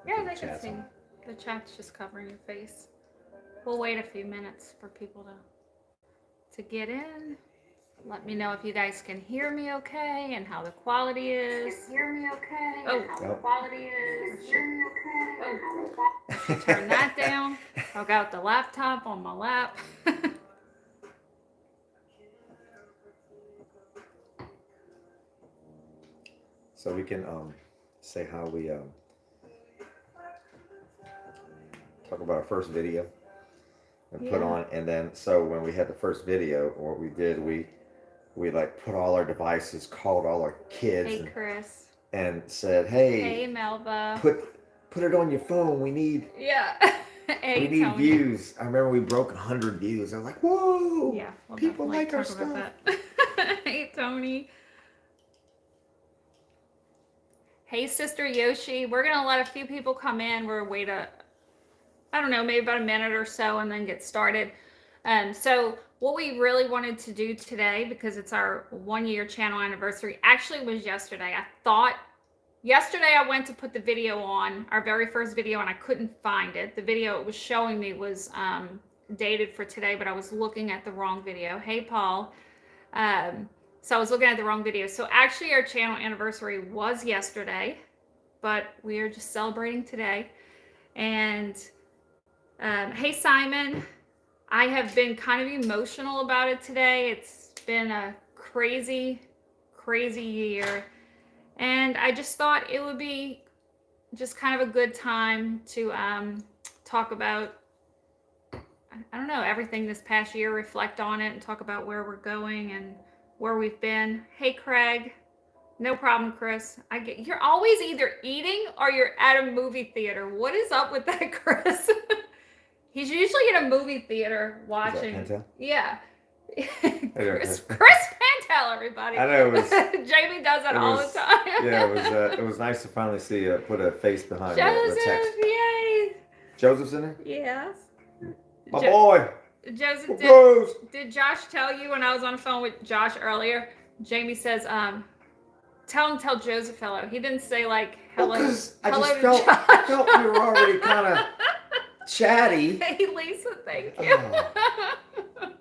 Yeah, they can see. The chat's just covering your face. We'll wait a few minutes for people to get in. Let me know if you guys can hear me okay and how the quality is. Can hear me okay? Oh, how the quality is. Hear me okay? Oh, I should turn that down. I'll got the laptop on my lap. So we can say how we talk about our first video and put on, and then so when we had the first video, what we did, we like put all our devices, called all our kids, hey Chris, and said, hey Melba, put it on your phone. We need hey, we need Tony. views. I remember we broke 100 views. I was like, whoa, yeah, people like our stuff. Hey Tony. Hey Sister Yoshi, we're gonna let a few people come in. We're wait I don't know, maybe about a minute or so, and then get started. So what we really wanted to do today, because it's our 1-year channel anniversary, actually was yesterday. Yesterday I went to put the video on, our very first video, and I couldn't find it. The video it was showing me was dated for today, but I was looking at the wrong video. Hey Paul. So I was looking at the wrong video. So actually our channel anniversary was yesterday, but we are just celebrating today. And hey Simon, I have been kind of emotional about it today. It's been a crazy, crazy year. And I just thought it would be just kind of a good time to talk about, I don't know, everything this past year, reflect on it and talk about where we're going and where we've been. Hey Craig. No problem, Chris. You're always either eating or you're at a movie theater. What is up with that, Chris? He's usually in a movie theater watching. Is that Pentel? Yeah. Chris Pantel, everybody. I know it was. Jamie does that all the time. Yeah, it was nice to finally see put a face behind Joseph, the text. Yay! Joseph's in there. Yes. My boy. Joseph, did Josh tell you when I was on the phone with Josh earlier? Jamie says, tell Joseph hello. He didn't say like hello. I felt we were already kind of chatty. Hey Lisa, thank you. Oh.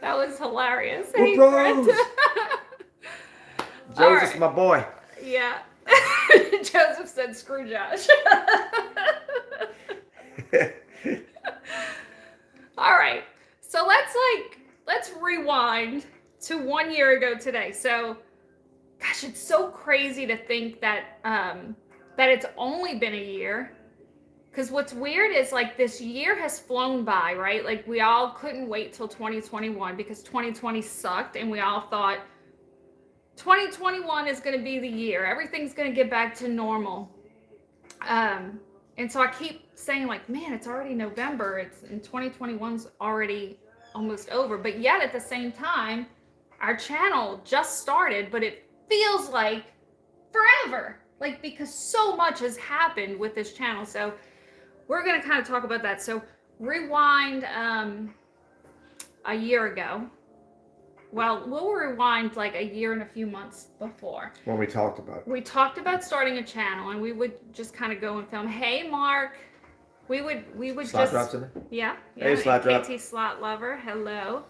That was hilarious. We're hey bros. Joseph's my boy. Yeah. Joseph said, screw Josh. All right. So let's rewind to 1 year ago today. So gosh, it's so crazy to think that that it's only been a year. Because what's weird is like this year has flown by, right? Like we all couldn't wait till 2021 because 2020 sucked, and we all thought 2021 is going to be the year. Everything's going to get back to normal. And so I keep saying like, man, it's already November. And 2021's already almost over. But yet at the same time, our channel just started, but it feels like forever. Like because so much has happened with this channel. So we're going to kind of talk about that. So rewind a year ago. Well, we'll rewind like a year and a few months before. When we talked about it. We talked about starting a channel, and we would just kind of go and film. Hey, Mark. We would Slot just... drops in there? Yeah. Hey, Slot Drop. KT Slot Lover, hello.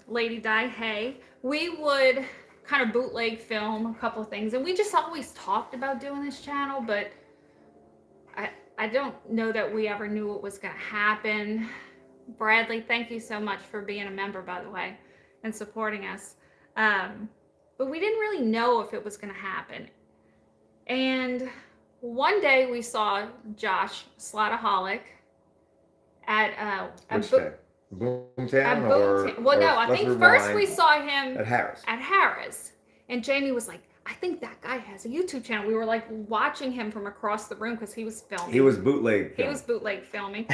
Lady Di, hey. We would kind of bootleg film a couple of things, and we just always talked about doing this channel, but I don't know that we ever knew what was going to happen. Bradley, thank you so much for being a member, by the way, and supporting us. But we didn't really know if it was going to happen. And one day we saw Josh Slotaholic at Boomtown or well, no, I think first we saw him at Harris. At Harris, and Jamie was like, I think that guy has a YouTube channel. We were like watching him from across the room because he was filming. He was bootleg filming.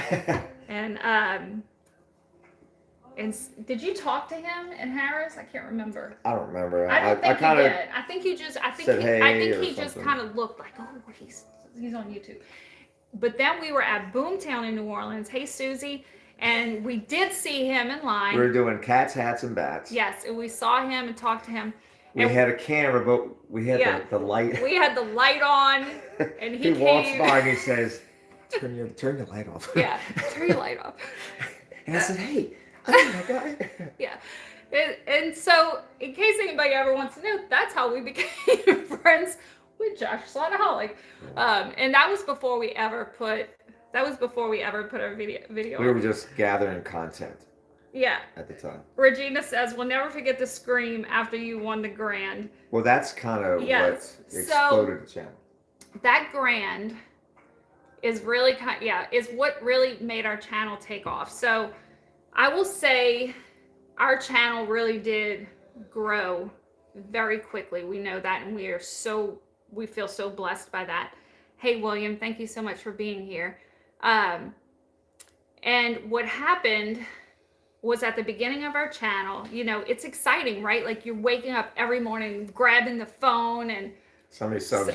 And did you talk to him in Harris? I can't remember. I don't remember. I don't think you did. I think you just. I think he just kind of looked like, oh, he's on YouTube. But then we were at Boomtown in New Orleans. Hey, Susie. And we did see him in line. We were doing cats, hats, and bats. Yes, and we saw him and talked to him. We had a camera, but we had the light. We had the light on, and he walks by and he says, turn your light off. Yeah, turn your light off. And I said, hey, I'm that guy. Yeah. And so, in case anybody ever wants to know, that's how we became friends with Josh Slaughterholic. And that was before we ever put our video We on. were just gathering content. Yeah. At the time. Regina says, we'll never forget the scream after you won the grand. Well, that's kind of what exploded the channel. That grand is really is what really made our channel take off. So I will say our channel really did grow very quickly. We know that, and we feel so blessed by that. Hey, William, thank you so much for being here. And what happened was at the beginning of our channel, it's exciting, right? Like you're waking up every morning, grabbing the phone, and how many subs?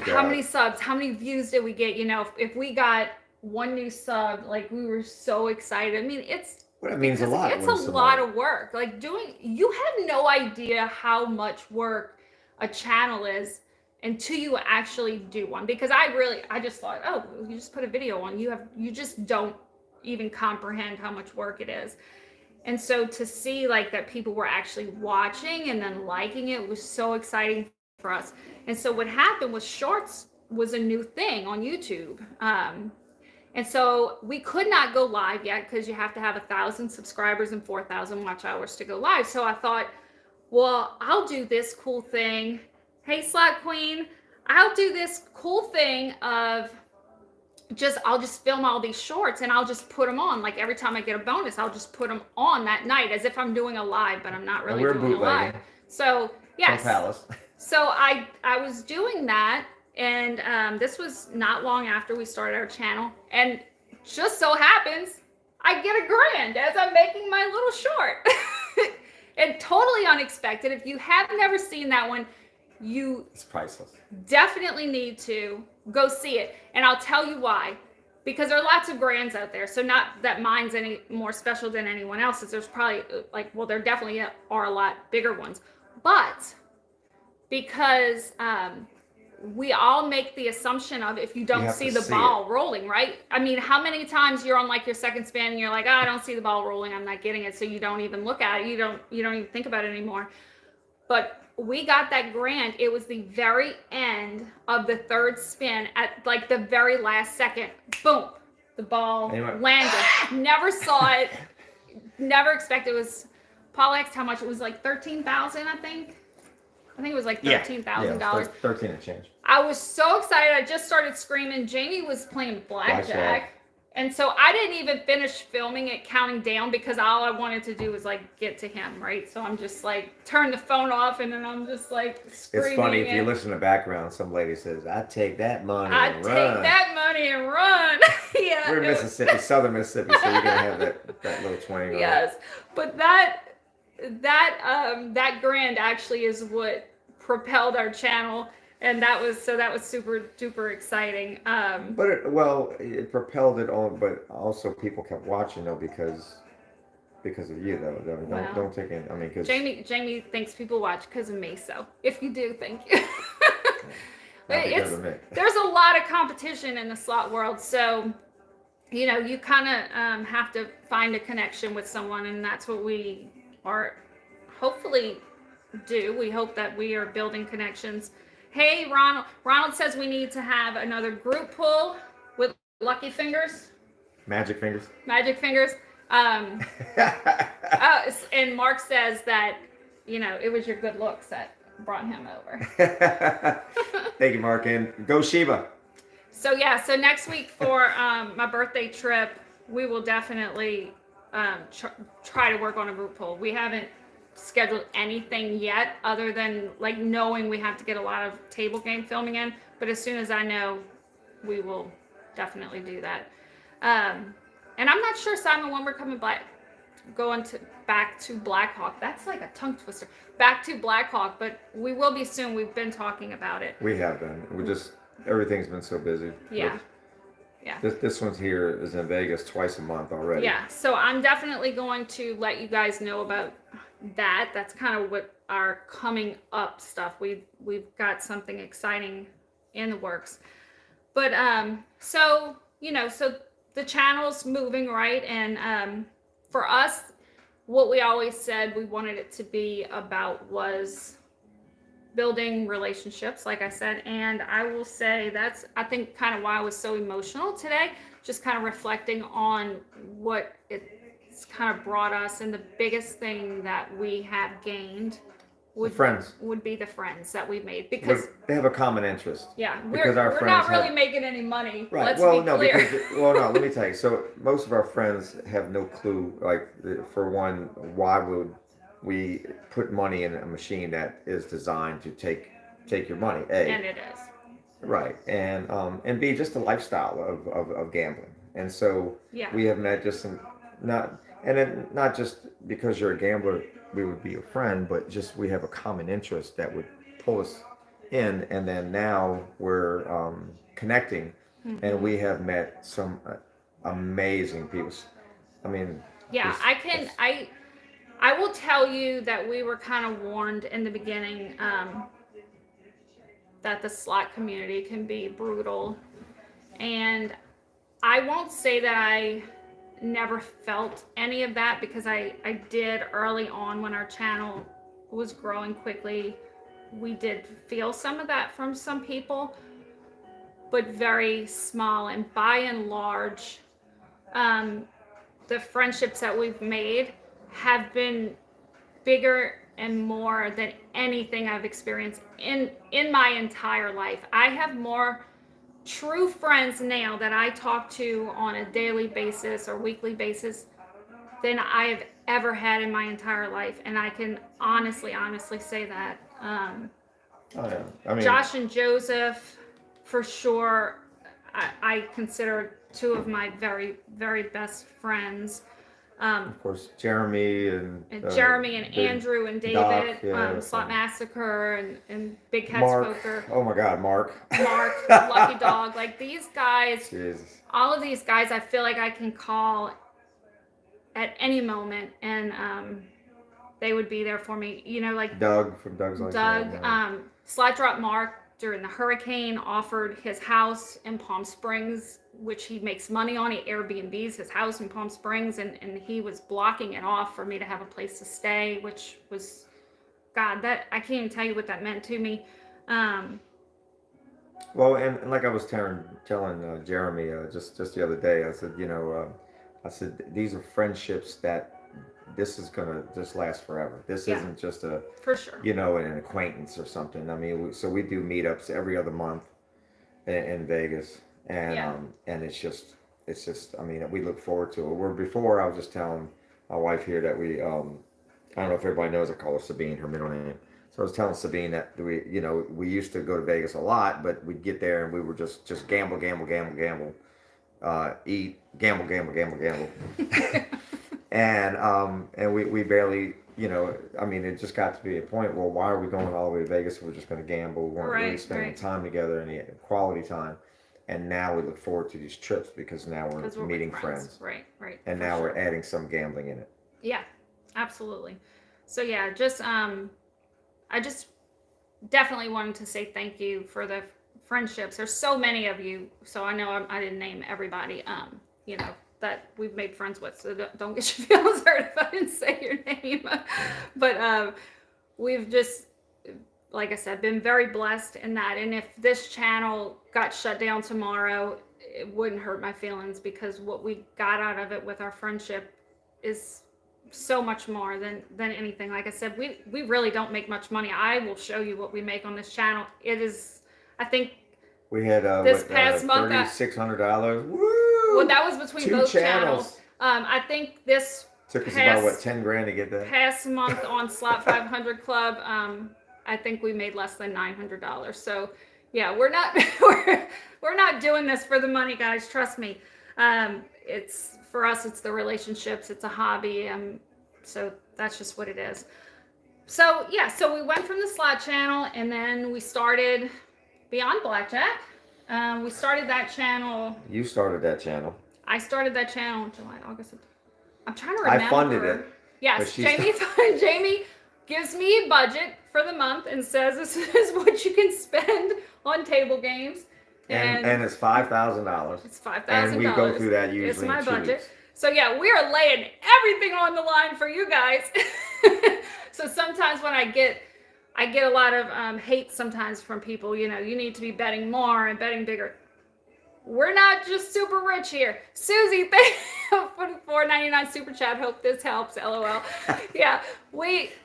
How many views did we get? If we got one new sub, like we were so excited. I mean, it means a lot. It's a lot of work. Like you have no idea how much work a channel is until you actually do one. Because I just thought, oh, you just put a video on. You just don't even comprehend how much work it is. And so to see like that people were actually watching and then liking it was so exciting for us. And so what happened was Shorts was a new thing on YouTube. And so we could not go live yet because you have to have 1,000 subscribers and 4,000 watch hours to go live. So I thought, well, I'll do this cool thing. Hey, Slot Queen, I'll do this cool thing of I'll just film all these shorts and I'll just put them on. Like every time I get a bonus, I'll just put them on that night as if I'm doing a live, but I'm not really doing a live. So yes. So I was doing that, and this was not long after we started our channel, and just so happens I get a grand as I'm making my little short. And totally unexpected. If you have never seen that one, it's priceless. Definitely need to go see it. And I'll tell you why. Because there are lots of grands out there. So not that mine's any more special than anyone else's. There's probably there definitely are a lot bigger ones. But because we all make the assumption of if you don't see the ball rolling, right? I mean, how many times you're on like your second spin and you're like, I don't see the ball rolling, I'm not getting it. So you don't even look at it. You don't even think about it anymore. But we got that grand. It was the very end of the third spin at like the very last second. Boom. The ball landed. Never saw it. Never expected it was. Paul asked how much it was, like 13,000, I think. I think it was like $13,000. Yeah, 13 and change. I was so excited. I just started screaming. Jamie was playing blackjack. And so I didn't even finish filming it, counting down, because all I wanted to do was like get to him, right? So I'm just like turn the phone off, and then I'm just like screaming. It's funny if you listen to background. Some lady says, "I take that money and run." I take that money and run. Yeah. We're in Mississippi, Southern Mississippi, so you're gonna have that little twang. Yes, but that grand actually is what propelled our channel. And that was super duper exciting. But it propelled it on, but also people kept watching though because of you though. Don't take it. I mean, because Jamie thinks people watch because of me. So if you do, thank you. There's a lot of competition in the slot world, so you kind of have to find a connection with someone, and that's what we are hopefully do. We hope that we are building connections. Hey, Ronald. Ronald says we need to have another group pull with lucky fingers. Magic fingers. Magic fingers. And Mark says that, it was your good looks that brought him over. Thank you, Mark. And go Sheba. So next week for my birthday trip, we will definitely try to work on a group pull. We haven't scheduled anything yet other than like knowing we have to get a lot of table game filming in, but as soon as I know, we will definitely do that. And I'm not sure, Simon, when we're back to Blackhawk. That's like a tongue twister. Back to Blackhawk, but we will be soon. We've been talking about it. We have been. Everything's been so busy. Yeah. This one's here is in Vegas twice a month already. Yeah. So I'm definitely going to let you guys know about that's kind of what our coming up stuff. We've got something exciting in the works. But so so the channel's moving, right? And for us, what we always said we wanted it to be about was building relationships, like I said. And I will say that's, I think, kind of why I was so emotional today, just kind of reflecting on what it's kind of brought us. And the biggest thing that we have gained would be the friends that we made, because they have a common interest. Yeah, we're not really making any money. Right. Let's be clear. No, let me tell you. So most of our friends have no clue. Like, for one, why would we put money in a machine that is designed to take your money? A. And it is. Right. And B, just the lifestyle of gambling. And so we have met just not just because you're a gambler we would be your friend, but just we have a common interest that would pull us in, and then now we're connecting, and we have met some amazing people. I mean, yeah, I will tell you that we were kind of warned in the beginning that the slot community can be brutal, and I won't say that I never felt any of that, because I did early on when our channel was growing quickly. We did feel some of that from some people, but very small. And by and large, the friendships that we've made have been bigger and more than anything I've experienced in my entire life. I have more true friends now that I talk to on a daily basis or weekly basis than I have ever had in my entire life, and I can honestly say that. Josh and Joseph, for sure, I consider two of my very, very best friends. Of course, Jeremy and Andrew and David, Doc, Slot Massacre and Big Cats Poker. Oh my God, Mark, Lucky Dog. Like, these guys, Jesus. All of these guys, I feel like I can call at any moment, and they would be there for me. Like Doug from Doug's Life. Doug, Slot Drop Mark during the hurricane offered his house in Palm Springs, which he makes money on. He Airbnbs his house in Palm Springs, and he was blocking it off for me to have a place to stay, which was, God, that I can't even tell you what that meant to me. Well, and like I was telling Jeremy just the other day, I said these are friendships that this is gonna just last forever. This isn't just for sure, an acquaintance or something. I mean, we do meetups every other month in Vegas, and it's just I mean, we look forward to it. Before I was just telling my wife here that we I don't know if everybody knows, I call her Sabine, her middle name. So I was telling Sabine that we used to go to Vegas a lot, but we'd get there and we were just gamble, eat, gamble. And we barely, I mean, it just got to be a point, well, why are we going all the way to Vegas if we're just going to gamble? We weren't really spending time together, any quality time. And now we look forward to these trips because now we're meeting friends. Right. And now we're adding some gambling in it. Yeah, absolutely. So yeah, I just definitely wanted to say thank you for the friendships. There's so many of you, so I know I didn't name everybody, that we've made friends with, so don't get your feelings hurt if I didn't say your name. But we've just, like I said, been very blessed in that. And if this channel got shut down tomorrow, it wouldn't hurt my feelings, because what we got out of it with our friendship is so much more than anything. Like I said, we really don't make much money. I will show you what we make on this channel. It is, I think we had this past month $3,600. Woo! Well, that was between both channels. I think this took us about $10,000 to get that. Past month on Slot 500 Club, I think we made less than $900. So yeah, we're not we're not doing this for the money, guys. Trust me. It's, for us, it's the relationships. It's a hobby. So that's just what it is. So yeah, so we went from the slot channel, and then we started Beyond Blackjack. We started that channel. You started that channel. I started that channel in July, August. I'm trying to remember. I funded it. Yes, Jamie gives me a budget for the month and says this is what you can spend on table games. And it's $5,000. It's $5,000. And we go through that usually it's my in 2 budget. weeks. So yeah, we are laying everything on the line for you guys. So sometimes when I get a lot of hate sometimes from people, you need to be betting more and betting bigger. We're not just super rich here. Susie, thank you for the $4.99 super chat. Hope this helps. LOL. Yeah,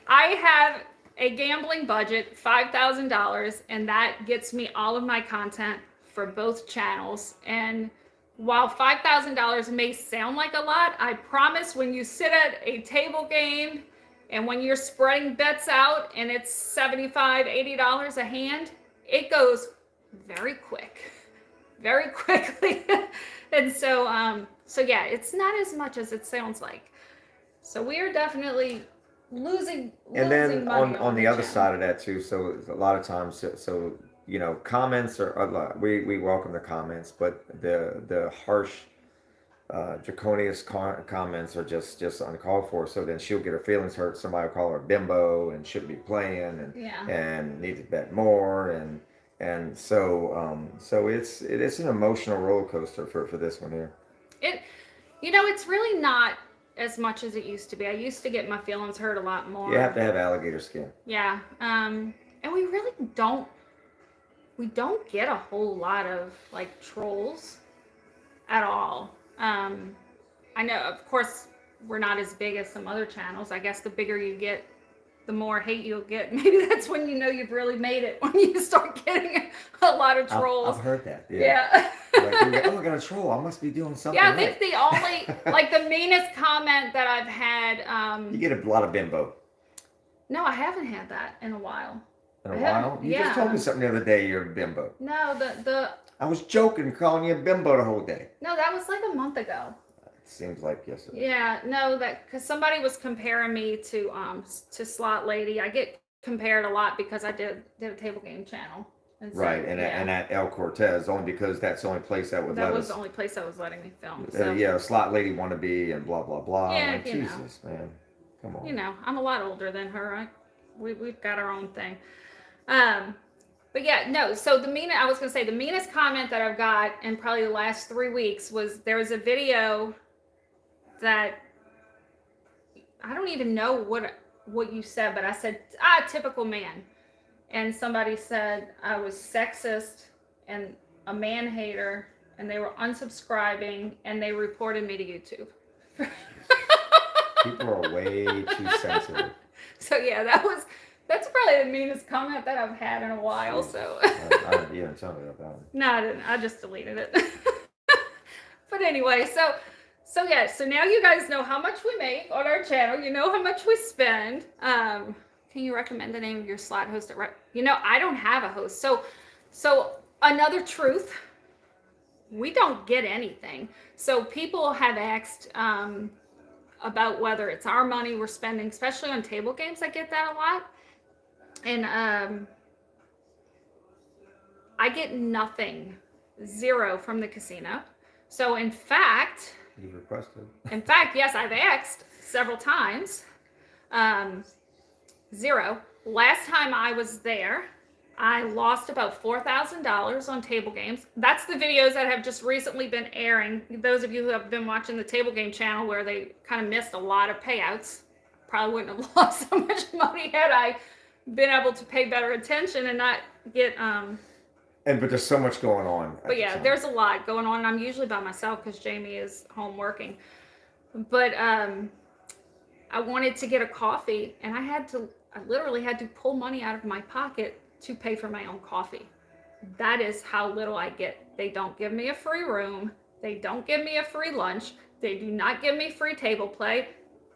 I have a gambling budget, $5,000, and that gets me all of my content for both channels. And while $5,000 may sound like a lot, I promise when you sit at a table game and when you're spreading bets out and it's $75, $80 a hand, it goes very quick. Very quickly. And so yeah, it's not as much as it sounds like. So we are definitely losing and then money on the other side of that too, so a lot of times, so comments are we welcome the comments, but the harsh draconian comments are just uncalled for. So then she'll get her feelings hurt. Somebody will call her a bimbo and shouldn't be playing and need to bet more, and so it's an emotional roller coaster for this one here. It's really not as much as it used to be. I used to get my feelings hurt a lot more. You have to have alligator skin. Yeah. And we really don't get a whole lot of like trolls at all. I know, of course, we're not as big as some other channels. I guess the bigger you get, the more hate you'll get. Maybe that's when you've really made it, when you start getting a lot of trolls. I've heard that. Yeah. Like, oh, I got a troll. I must be doing something. Yeah, I think the only, like the meanest comment that I've had. You get a lot of bimbo. No, I haven't had that in a while. In a while? You just told me something the other day. You're a bimbo. No, I was joking, calling you a bimbo the whole day. No, that was like a month ago. Seems like yesterday. Yeah, no, because somebody was comparing me to Slot Lady. I get compared a lot because I did a table game channel. And so, right, and at El Cortez, only because that's the only place that would let us. That was the only place that was letting me film. So. Slot Lady wannabe and blah blah blah. Yeah, like, Jesus, man, come on. I'm a lot older than her. We've got our own thing. But yeah, no. So the meanest comment that I've got in probably the last 3 weeks was there was a video that I don't even know what you said, but I said, typical man. And somebody said I was sexist and a man hater, and they were unsubscribing, and they reported me to YouTube. People are way too sensitive. So yeah, that's probably the meanest comment that I've had in a while. So you didn't tell me about that. No, I didn't. I just deleted it. But anyway, so yeah, so now you guys know how much we make on our channel. You know how much we spend. Can you recommend the name of your slot host? I don't have a host. So another truth, we don't get anything. So people have asked about whether it's our money we're spending, especially on table games. I get that a lot. And I get nothing, zero from the casino. So in fact... You've requested. In fact, yes, I've asked several times. Zero. Last time I was there, I lost about $4,000 on table games. That's the videos that have just recently been airing. Those of you who have been watching the table game channel where they kind of missed a lot of payouts probably wouldn't have lost so much money had I been able to pay better attention and not get... But there's so much going on. But yeah, there's a lot going on. I'm usually by myself because Jamie is home working. But I wanted to get a coffee, and I literally had to pull money out of my pocket to pay for my own coffee. That is how little I get. They don't give me a free room. They don't give me a free lunch. They do not give me free table play.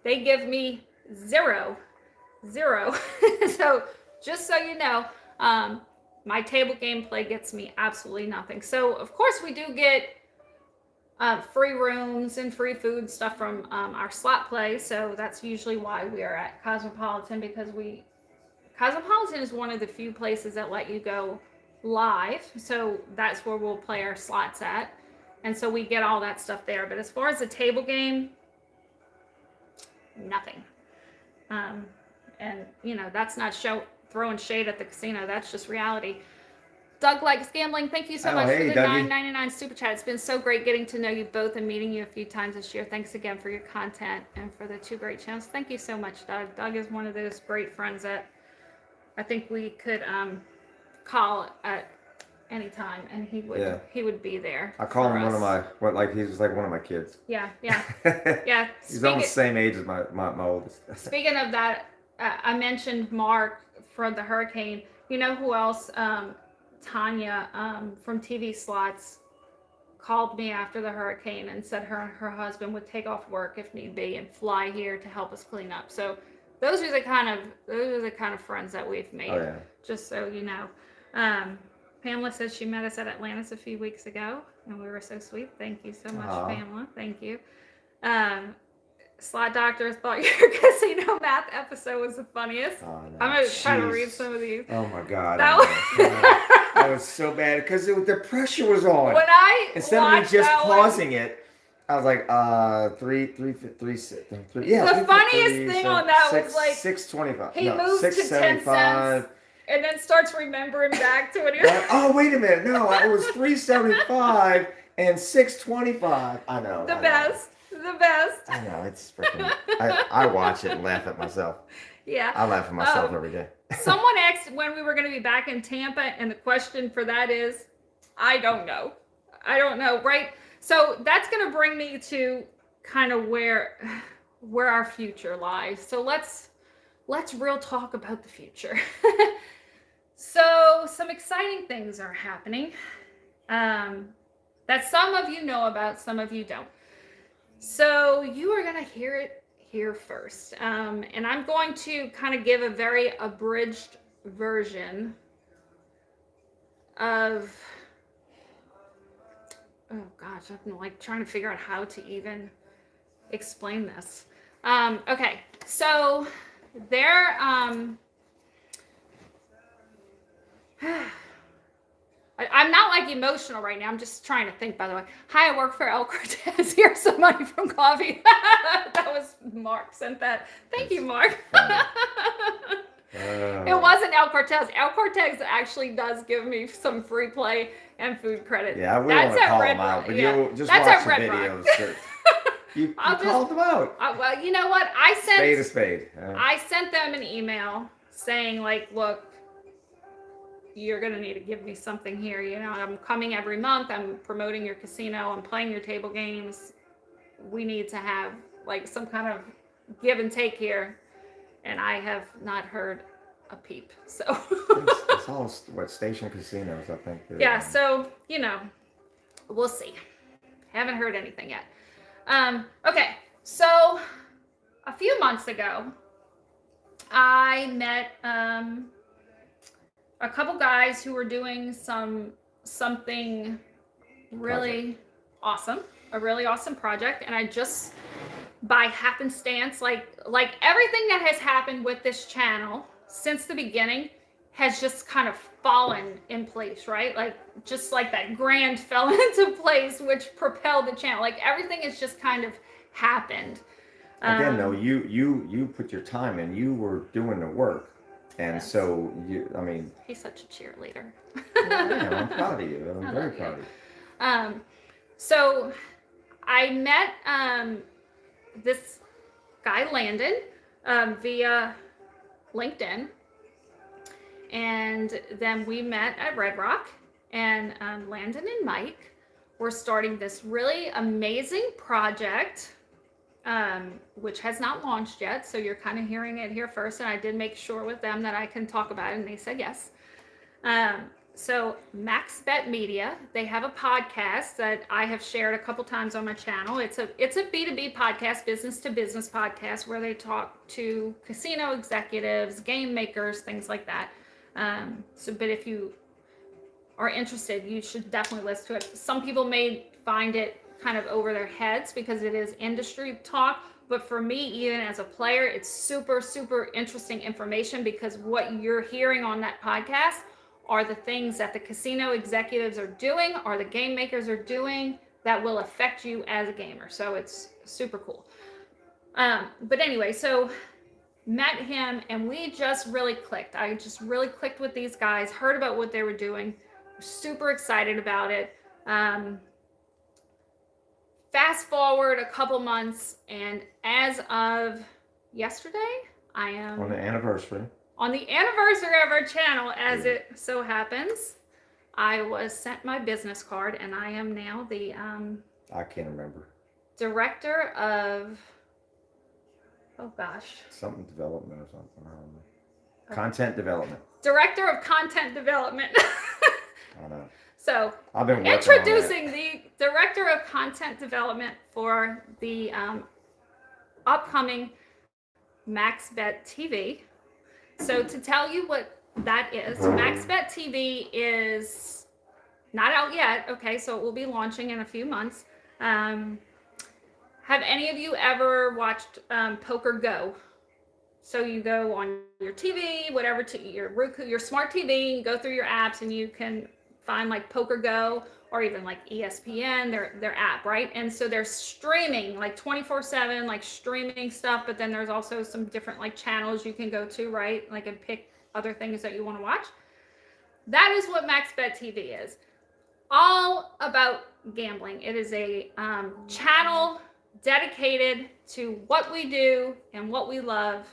They give me zero. So just so you know, my table game play gets me absolutely nothing. So of course we do get free rooms and free food stuff from our slot play. So that's usually why we are at Cosmopolitan, because Cosmopolitan is one of the few places that let you go live. So that's where we'll play our slots at. And so we get all that stuff there. But as far as the table game, nothing. And, you know, that's not throwing shade at the casino. That's just reality. Doug Likes Gambling, thank you so much for the $9.99 super chat. It's been so great getting to know you both and meeting you a few times this year. Thanks again for your content and for the 2 great channels. Thank you so much, Doug. Doug is one of those great friends that I think we could call at any time, and he would be there. I call him one of my he's like one of my kids. Yeah. Yeah. He's almost the same age as my oldest. Speaking of that, I mentioned Mark from the hurricane. You know who else? Tanya from TV Slots called me after the hurricane and said her husband would take off work if need be and fly here to help us clean up. So those are the kind of friends that we've made. Oh, yeah. Just so you know. Pamela says she met us at Atlantis a few weeks ago and we were so sweet. Thank you so much, Pamela. Thank you. Slot Doctor thought your casino math episode was the funniest. Oh, no. I'm going to try to read some of these. Oh, my God. That was so bad because the pressure was on. Instead of me just pausing it, I was like, 3. Yeah. The funniest thing on that was like 625. He moves to 10 cents and then starts remembering back to it. Oh, wait a minute. No, it was 375 and 625. I know. The best. I know, it's freaking. I watch it and laugh at myself. Yeah. I laugh at myself every day. Someone asked when we were going to be back in Tampa, and the question for that is, I don't know, right? So that's going to bring me to kind of where our future lies. So let's real talk about the future. So some exciting things are happening that some of you know about, some of you don't. So you are going to hear it here first. And I'm going to kind of give a very abridged version of, oh gosh, I'm like trying to figure out how to even explain this. Okay, so there, I'm not like emotional right now. I'm just trying to think, by the way. Hi, I work for El Cortez. Here's some money from coffee. That was Mark sent that. Thank you, Mark. It wasn't El Cortez. El Cortez actually does give me some free play and food credit. Yeah, we don't want to call them out, but you'll just watch the videos. You called them out. Well, you know what? I sent spade a spade. I sent them an email saying, like, look, you're going to need to give me something here. You know, I'm coming every month. I'm promoting your casino. I'm playing your table games. We need to have like some kind of give and take here. And I have not heard a peep. So it's all station casinos, I think. Yeah. So, you know, we'll see. Haven't heard anything yet. Okay. So a few months ago, I met, a couple guys who were doing something really awesome, a really awesome project. And I just, by happenstance, like everything that has happened with this channel since the beginning has just kind of fallen in place, right? Like, just like that grand fell into place, which propelled the channel. Like, everything has just kind of happened. Again, though, you put your time in, you were doing the work. And yes. So, he's such a cheerleader. Yeah, I'm proud of you. I'm very proud of you. So I met this guy, Landon, via LinkedIn. And then we met at Red Rock. And Landon and Mike were starting this really amazing project, which has not launched yet, so you're kind of hearing it here first. And I did make sure with them that I can talk about it, and they said yes. So Max Bet Media, they have a podcast that I have shared a couple times on my channel. It's a B2B podcast, business to business podcast, where they talk to casino executives, game makers, things like that. But if you are interested, you should definitely listen to it. Some people may find it kind of over their heads because it is industry talk, but for me, even as a player, it's super, super interesting information, because what you're hearing on that podcast are the things that the casino executives are doing, or the game makers are doing, that will affect you as a gamer. So it's super cool. But anyway, so met him, and we just really clicked. I just really clicked with these guys, heard about what they were doing, super excited about it. Fast forward a couple months, and as of yesterday, I am on the anniversary of our channel, as it so happens, I was sent my business card, and I am now the I can't remember. Director of, oh gosh, something development or something. I don't know. Content development. Director of Content Development. I don't know. So, I've been introducing the Director of Content Development for the upcoming MaxBet TV. So, to tell you what that is, MaxBet TV is not out yet. Okay, so it will be launching in a few months. Have any of you ever watched Poker Go? So you go on your TV, whatever, your Roku, your smart TV, you go through your apps, and you can find like Poker Go or even like ESPN, their app, right? And so they're streaming like 24/7, like streaming stuff, but then there's also some different like channels you can go to, right? Like, and pick other things that you want to watch. That is what MaxBet TV is. All about gambling. It is a channel dedicated to what we do and what we love,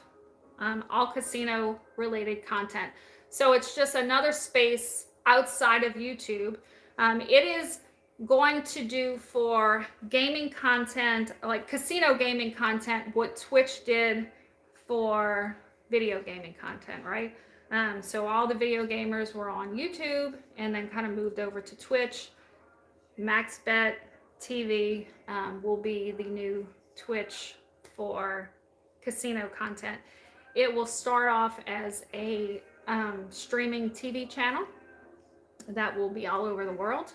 all casino related content. So it's just another space outside of YouTube. It is going to do for gaming content, like casino gaming content, what Twitch did for video gaming content, right? So all the video gamers were on YouTube and then kind of moved over to Twitch. MaxBet TV will be the new Twitch for casino content. It will start off as a streaming TV channel that will be all over the world.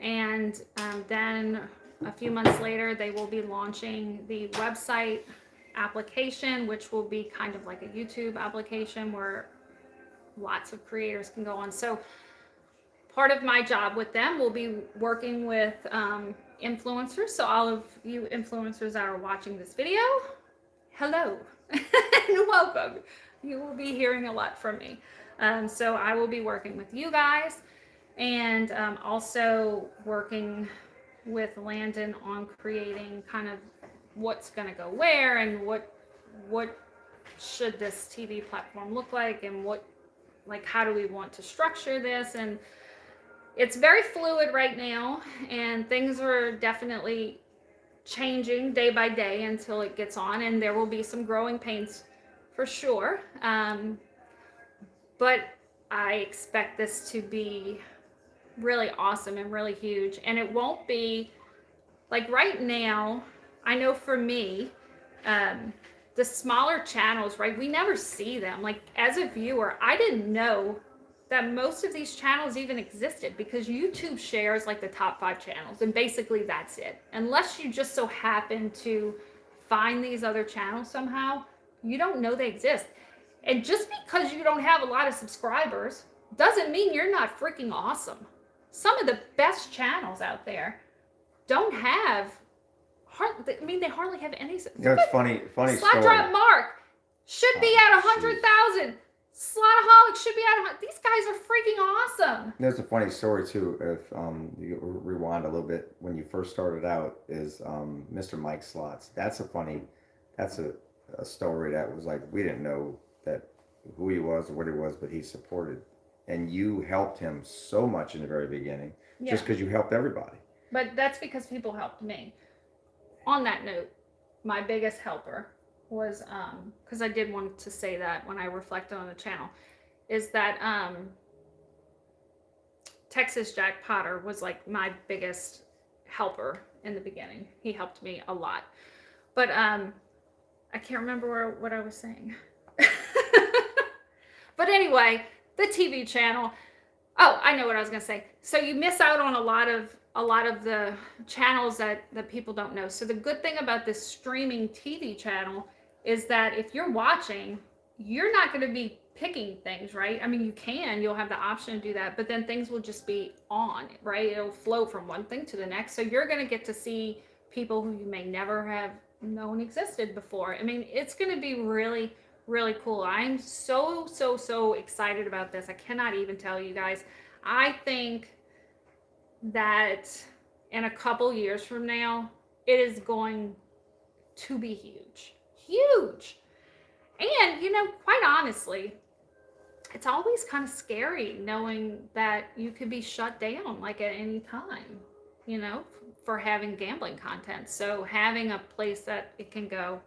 And then a few months later, they will be launching the website application, which will be kind of like a YouTube application where lots of creators can go on. So part of my job with them will be working with influencers. So all of you influencers that are watching this video, hello and welcome. You will be hearing a lot from me. So I will be working with you guys, and also working with Landon on creating kind of what's going to go where, and what should this TV platform look like, and how do we want to structure this. And it's very fluid right now, and things are definitely changing day by day until it gets on, and there will be some growing pains for sure. But I expect this to be really awesome and really huge. And it won't be like right now, I know for me, the smaller channels, right? We never see them. Like, as a viewer, I didn't know that most of these channels even existed, because YouTube shares like the top 5 channels, and basically that's it. Unless you just so happen to find these other channels somehow, you don't know they exist. And just because you don't have a lot of subscribers doesn't mean you're not freaking awesome. Some of the best channels out there don't have, they hardly have any. You know, it's funny Slot story. Drop Mark should be at 100,000. Slotaholic should be at. These guys are freaking awesome. There's a funny story too. If you rewind a little bit, when you first started out, is Mr. Mike Slots. That's a story that was like, we didn't know that who he was or what he was, but he supported, and you helped him so much in the very beginning, just because you helped everybody. But that's because people helped me. On that note, my biggest helper was, because I did want to say that when I reflected on the channel, is that Texas Jack Potter was like my biggest helper in the beginning. He helped me a lot. But I can't remember what I was saying. But anyway, the TV channel. Oh, I know what I was going to say. So you miss out on a lot of the channels that people don't know. So the good thing about this streaming TV channel is that if you're watching, you're not going to be picking things, right? I mean, you'll have the option to do that, but then things will just be on, right? It'll flow from one thing to the next. So you're going to get to see people who you may never have known existed before. I mean, it's going to be really, really cool. I'm so, so, so excited about this. I cannot even tell you guys. I think that in a couple years from now, it is going to be huge. Huge. And, quite honestly, it's always kind of scary knowing that you could be shut down like at any time, for having gambling content. So having a place that it can go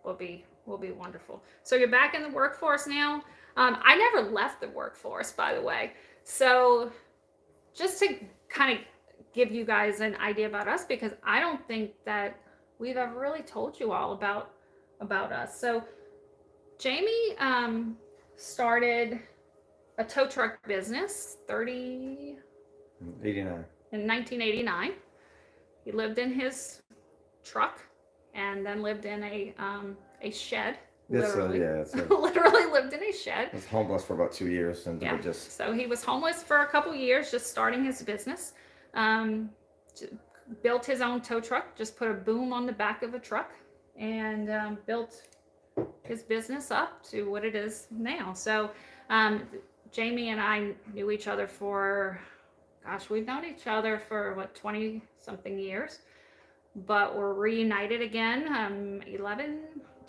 will be wonderful. So you're back in the workforce now. I never left the workforce, by the way. So just to kind of give you guys an idea about us, because I don't think that we've ever really told you all about us. So Jamie started a tow truck business 89. In 1989. He lived in his truck and then lived in a shed. Literally lived in a shed. Was homeless for about 2 years, and So he was homeless for a couple years, just starting his business. Built his own tow truck, just put a boom on the back of a truck, and built his business up to what it is now. So Jamie and I knew each other for, we've known each other for 20 something years, but we're reunited again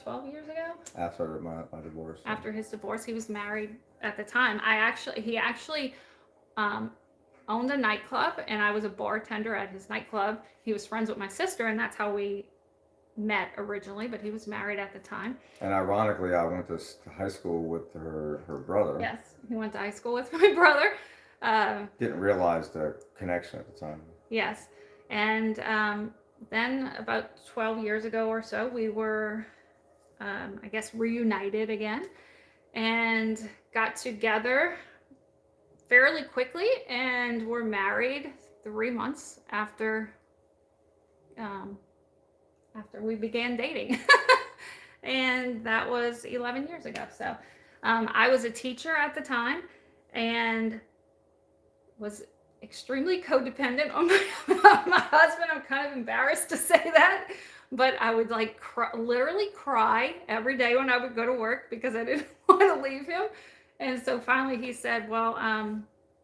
12 years ago. After my divorce. After his divorce. He was married at the time. He actually owned a nightclub, and I was a bartender at his nightclub. He was friends with my sister, and that's how we met originally, but he was married at the time. And ironically, I went to high school with her brother. Yes, he went to high school with my brother. Didn't realize the connection at the time. Yes. And then about 12 years ago or so, we were, reunited again and got together fairly quickly, and were married 3 months after we began dating. And that was 11 years ago. So I was a teacher at the time and was extremely codependent on my husband. I'm kind of embarrassed to say that, but I would literally cry every day when I would go to work because I didn't want to leave him. And so finally he said, well,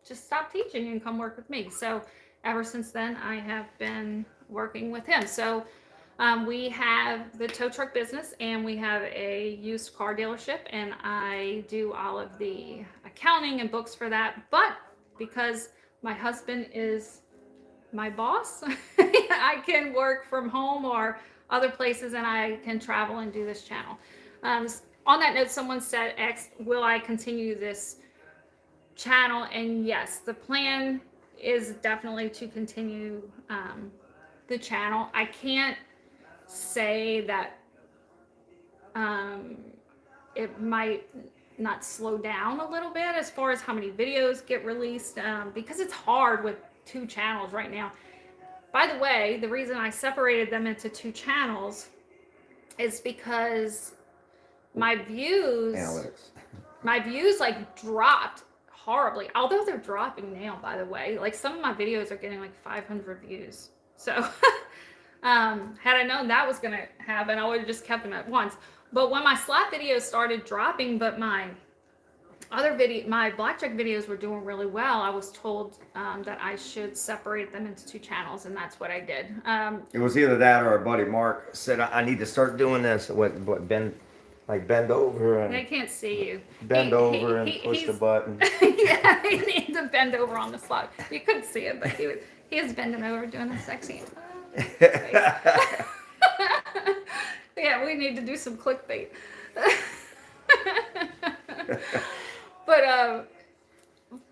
just stop teaching and come work with me. So ever since then, I have been working with him. So we have the tow truck business, and we have a used car dealership, and I do all of the accounting and books for that. But because my husband is my boss, I can work from home or other places, and I can travel and do this channel. On that note, someone said, will I continue this channel? And yes, the plan is definitely to continue the channel. I can't say that it might not slow down a little bit as far as how many videos get released, because it's hard with 2 channels right now. By the way, the reason I separated them into 2 channels is because my views dropped horribly, although they're dropping now, by the way. Some of my videos are getting 500 views. So had I known that was going to happen, I would have just kept them at once. But when my slot videos started dropping, but my blackjack videos were doing really well, I was told that I should separate them into 2 channels, and that's what I did. It was either that or our buddy Mark said, I need to start doing this. Bend over and... They can't see you. Bend over and push the button. Yeah, he needs to bend over on the slot. You couldn't see it, but he was bending over doing the sexy. Yeah, we need to do some clickbait. But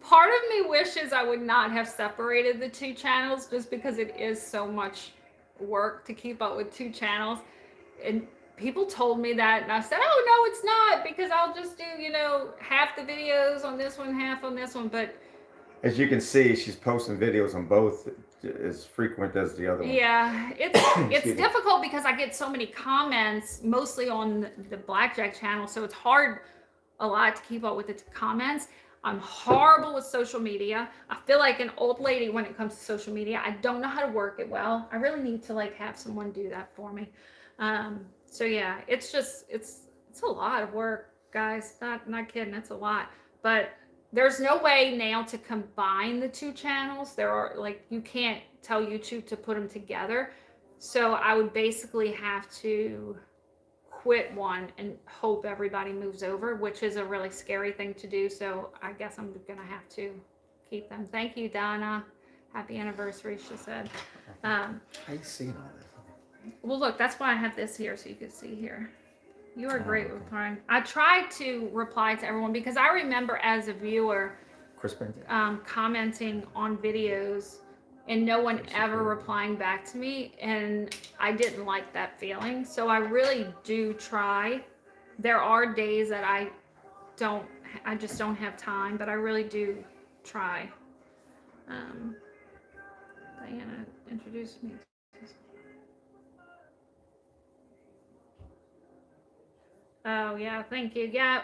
part of me wishes I would not have separated the 2 channels, just because it is so much work to keep up with 2 channels. And people told me that, and I said, oh, no, it's not, because I'll just do, half the videos on this one, half on this one. But as you can see, she's posting videos on both as frequent as the other one. Yeah, it's difficult because I get so many comments, mostly on the blackjack channel, so it's hard a lot to keep up with the comments. I'm horrible with social media. I feel like an old lady when it comes to social media. I don't know how to work it well. I really need to have someone do that for me. So yeah, it's It's a lot of work, guys. Not kidding. It's a lot. But there's no way now to combine the two channels. There are, like, you can't tell YouTube to put them together. So I would basically have to quit one and hope everybody moves over, which is a really scary thing to do. So I guess I'm gonna have to keep them. Thank you, Donna. Happy anniversary, she said. How you seeing all this? Well, look, that's why I have this here so you can see here. You are great with replying. I tried to reply to everyone because I remember as a viewer commenting on videos and no one ever replying back to me, and I didn't like that feeling. So I really do try. There are days that I just don't have time, but I really do try. Diana introduced me. Oh, yeah, thank you. Yeah,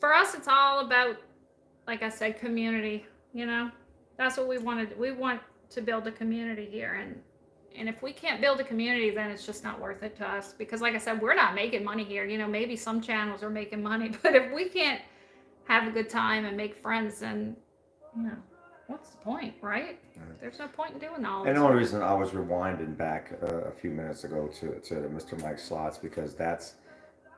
for us, it's all about, like I said, community, you know? That's what we wanted. We want to build a community here. And if we can't build a community, then it's just not worth it to us. Because, like I said, we're not making money here. You know, maybe some channels are making money. But if we can't have a good time and make friends, then, you know, what's the point, right? There's no point in doing all this. And the only reason I was rewinding back a few minutes ago to Mr. Mike Slots, because that's,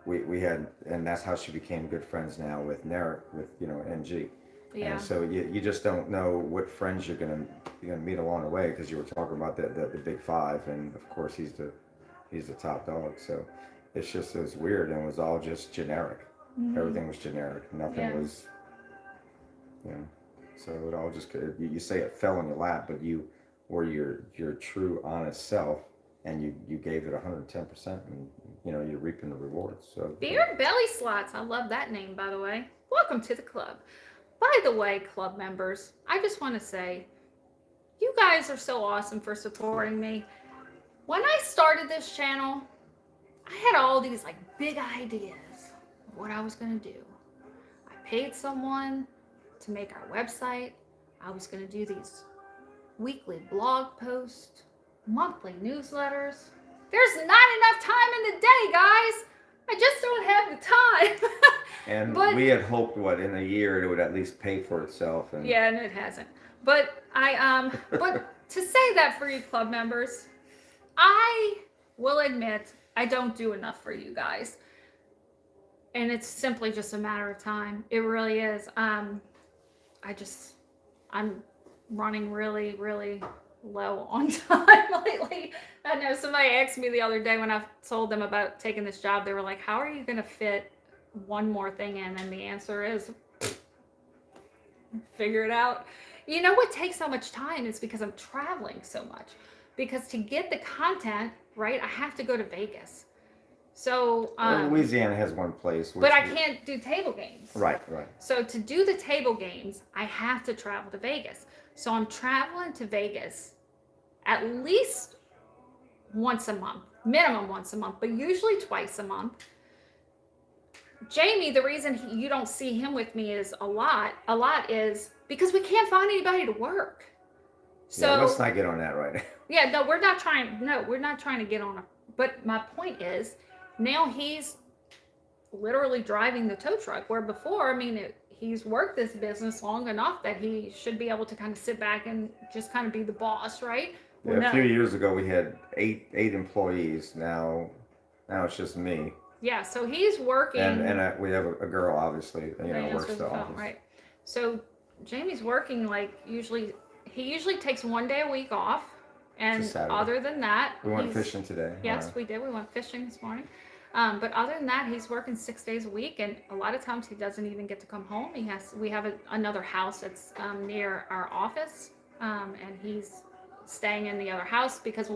we had, and that's how she became good friends now with Narek, with, you know, NG. Yeah. And so you just don't know what friends you're gonna meet along the way, because you were talking about the big five, and of course he's the top dog. So it's just, it was weird, and it was all just generic. Mm-hmm. Everything was generic. Nothing was, you know. So it all just, you say it fell in your lap, but you were your true honest self, and you gave it 110%, and you know, you're reaping the rewards. So Beer Belly Slots, I love that name, by the way. Welcome to the club. By the way, club members, I just want to say, you guys are so awesome for supporting me. When I started this channel, I had all these like big ideas of what I was going to do. I paid someone to make our website. I was going to do these weekly blog posts, monthly newsletters. There's not enough time in the day, guys. I just don't have the time. And but, we had hoped, in a year it would at least pay for itself. And yeah, and it hasn't. But but to say that for you club members, I will admit I don't do enough for you guys. And it's simply just a matter of time. It really is. I'm running really, really low on time lately. I know somebody asked me the other day when I told them about taking this job, they were like, how are you going to fit one more thing in? And the answer is, figure it out. You know what takes so much time is because I'm traveling so much. Because to get the content, right, I have to go to Vegas. So Louisiana has one place. But I can't do table games. Right. So to do the table games, I have to travel to Vegas. So I'm traveling to Vegas at least once a month, minimum once a month, but usually twice a month. Jamie, the reason you don't see him with me is a lot is because we can't find anybody to work. So let's not get on that right now. Yeah, no, we're not trying to get on but my point is, now he's literally driving the tow truck, where before, I mean, he's worked this business long enough that he should be able to kind of sit back and just kind of be the boss, right? Yeah, a few years ago we had eight employees. Now it's just me. Yeah, so he's working, and we have a girl, obviously, works the office. Right. So Jamie's working he usually takes one day a week off, and other than that, we went fishing today. Yes, we did. We went fishing this morning. But other than that, he's working 6 days a week, and a lot of times he doesn't even get to come home. We have another house that's near our office, and he's staying in the other house because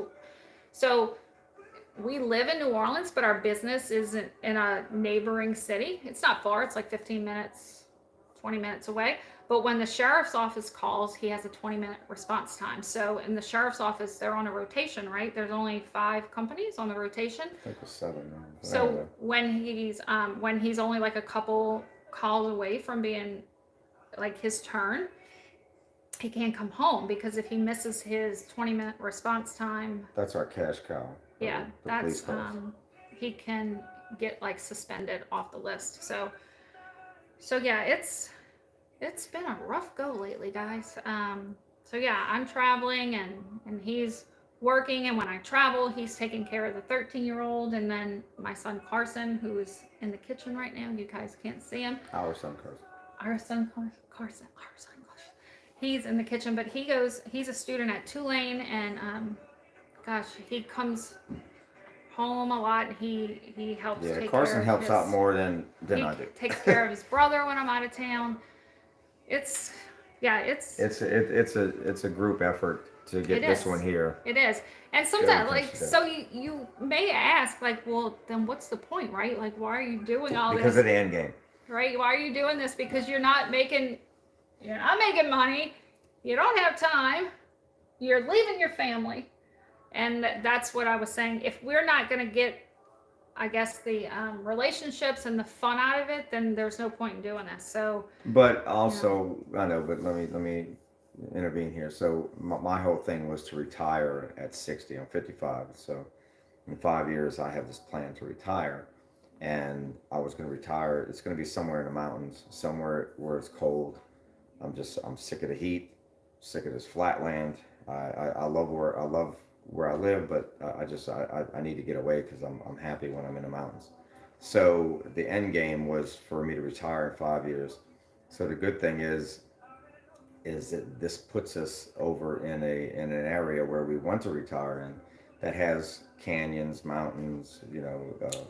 we live in New Orleans, but our business is in a neighboring city. It's not far. It's like 15 minutes, 20 minutes away. But when the sheriff's office calls, he has a 20-minute response time. So in the sheriff's office, they're on a rotation, right? There's only 5 companies on the rotation. I think it's 7. So when he's only like a couple calls away from being like his turn, he can't come home, because if he misses his 20-minute response time, that's our cash cow. Yeah, that's he can get like suspended off the list. So yeah, it's been a rough go lately, guys. So yeah, I'm traveling and he's working, and when I travel, he's taking care of the 13-year-old, and then my son Carson, who is in the kitchen right now. You guys can't see him. Our son Carson. Our son Carson. He's in the kitchen, but he's a student at Tulane, and gosh, he comes home a lot. He helps take Carson care of helps his, out more than I do. Takes care of his brother when I'm out of town. It's a group effort to get this one here. It is. And sometimes, like, so you may ask, like, well, then what's the point, right? Like, why are you doing all because this? Because of the end game. Right? Why are you doing this? Because you're not making money. You don't have time. You're leaving your family. And that's what I was saying. If we're not going to get, I guess, the relationships and the fun out of it, then there's no point in doing this. So. But also, I know, but let me intervene here. So my whole thing was to retire at 60. I'm 55. So in 5 years, I have this plan to retire. And I was going to retire. It's going to be somewhere in the mountains, somewhere where it's cold. I'm sick of the heat, sick of this flat land. I love where I live, but I need to get away because I'm happy when I'm in the mountains. So the end game was for me to retire in 5 years. So the good thing is that this puts us over in an area where we want to retire in, that has canyons, mountains,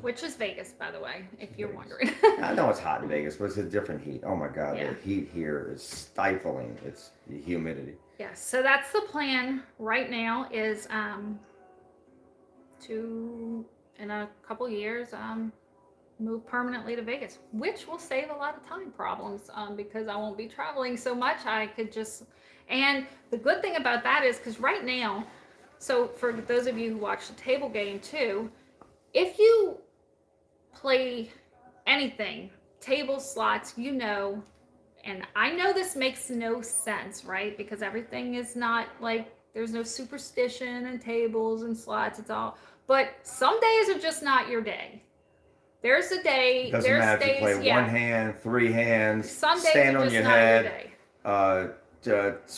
which is Vegas, by the way, if you're wondering. I know it's hot in Vegas, but it's a different heat. Oh my God, yeah. The heat here is stifling. It's the humidity. Yeah, so that's the plan right now is to, in a couple years, move permanently to Vegas, which will save a lot of time problems because I won't be traveling so much. I could just, and the good thing about that is because right now, so for those of you who watch the table game too, if you play anything, table slots, and I know this makes no sense, right? Because everything is not like, there's no superstition and tables and slots, it's all, but some days are just not your day. There's a day, doesn't there's matter days, if you play one hand, three hands, some days stand are on just your not head,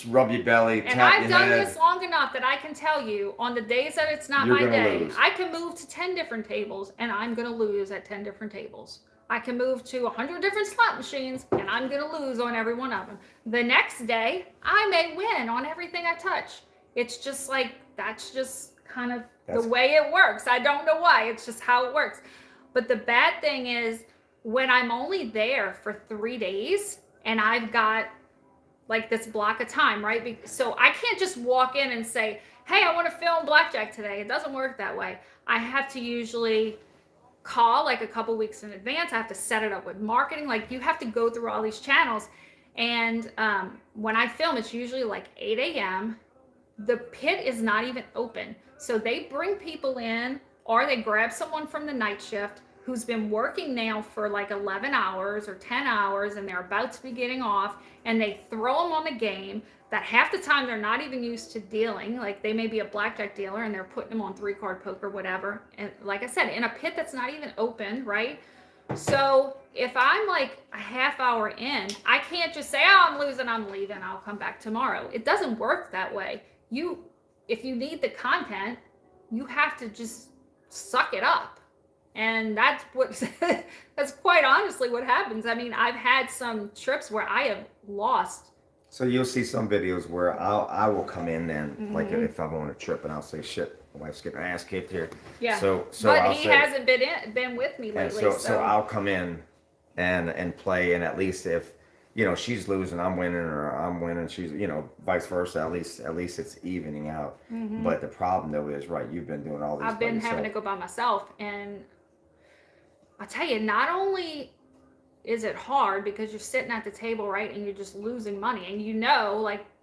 rub your belly, and tap I've your done head. this long enough that I can tell you on the days that it's not You're my day, lose. I can move to 10 different tables and I'm going to lose at 10 different tables. I can move to 100 different slot machines and I'm going to lose on every one of them. The next day, I may win on everything I touch. It's just like, that's just kind of the way it works. I don't know why. It's just how it works. But the bad thing is when I'm only there for 3 days and I've got like this block of time, right? So I can't just walk in and say, hey, I want to film blackjack today. It doesn't work that way. I have to usually call like a couple weeks in advance. I have to set it up with marketing. Like you have to go through all these channels. And when I film, it's usually like 8 a.m. The pit is not even open. So they bring people in or they grab someone from the night shift who's been working now for like 11 hours or 10 hours and they're about to be getting off, and they throw them on the game that half the time they're not even used to dealing. Like they may be a blackjack dealer and they're putting them on 3-card poker, whatever. And like I said, in a pit that's not even open, right? So if I'm like a half hour in, I can't just say, oh, I'm losing, I'm leaving, I'll come back tomorrow. It doesn't work that way. If you need the content, you have to just suck it up. And that's quite honestly what happens. I mean, I've had some trips where I have lost. So you'll see some videos where I will come in then, like if I'm on a trip, and I'll say, shit, my wife's getting her ass kicked here. Yeah. So but he hasn't been with me lately. And so I'll come in and play, and at least if she's losing, I'm winning, or I'm winning, she's vice versa. At least it's evening out. Mm-hmm. But the problem though is, right, you've been doing all these. I've been having to go by myself, and I tell you, not only is it hard because you're sitting at the table, right, and you're just losing money, and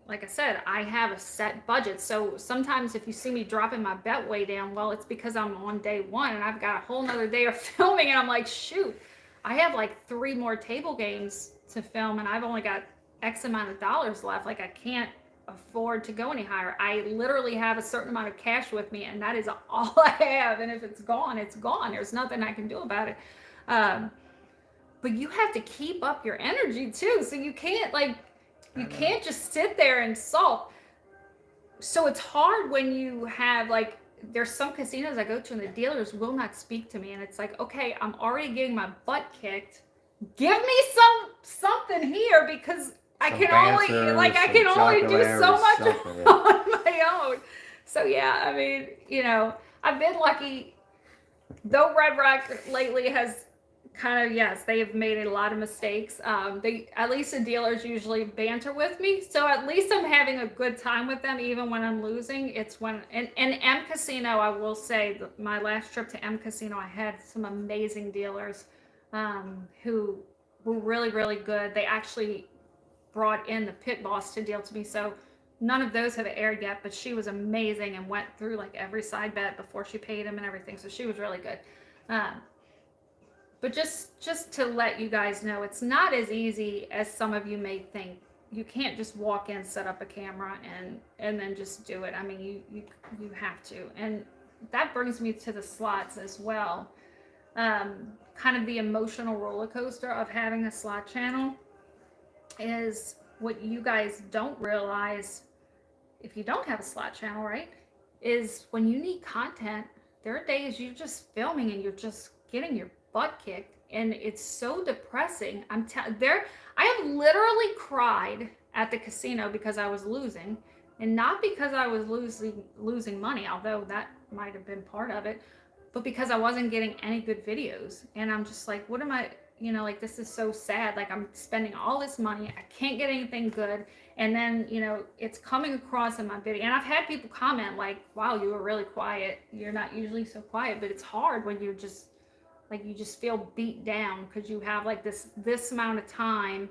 like I said, I have a set budget. So sometimes if you see me dropping my bet way down, well, it's because I'm on day one and I've got a whole nother day of filming, and I'm like, shoot, I have like 3 more table games to film and I've only got X amount of dollars left. Like I can't afford to go any higher. I literally have a certain amount of cash with me, and that is all I have. And if it's gone, it's gone. There's nothing I can do about it. But you have to keep up your energy too. So you can't just sit there and sulk. So it's hard when you have like, there's some casinos I go to and the dealers will not speak to me, and it's like, okay, I'm already getting my butt kicked. Give me something here, because I can only do so much on my own. So yeah, I mean, I've been lucky. Though Red Rock lately has kind of, yes, they have made a lot of mistakes. They, at least the dealers usually banter with me, so at least I'm having a good time with them, even when I'm losing. It's when in M Casino, I will say, my last trip to M Casino, I had some amazing dealers who were really, really good. They actually brought in the pit boss to deal to me, so none of those have aired yet, but she was amazing and went through like every side bet before she paid him and everything, so she was really good. But just to let you guys know, it's not as easy as some of you may think. You can't just walk in, set up a camera, and then just do it. I mean, you have to. And that brings me to the slots as well. Kind of the emotional roller coaster of having a slot channel is what you guys don't realize if you don't have a slot channel, right? Is when you need content, there are days you're just filming and you're just getting your butt kicked, and it's so depressing. I have literally cried at the casino because I was losing, and not because I was losing money, although that might have been part of it, but because I wasn't getting any good videos. And I'm just like, what am I, like, this is so sad. Like, I'm spending all this money, I can't get anything good, and then it's coming across in my video. And I've had people comment like, wow, you were really quiet, you're not usually so quiet. But it's hard when you're just like, you just feel beat down because you have like this amount of time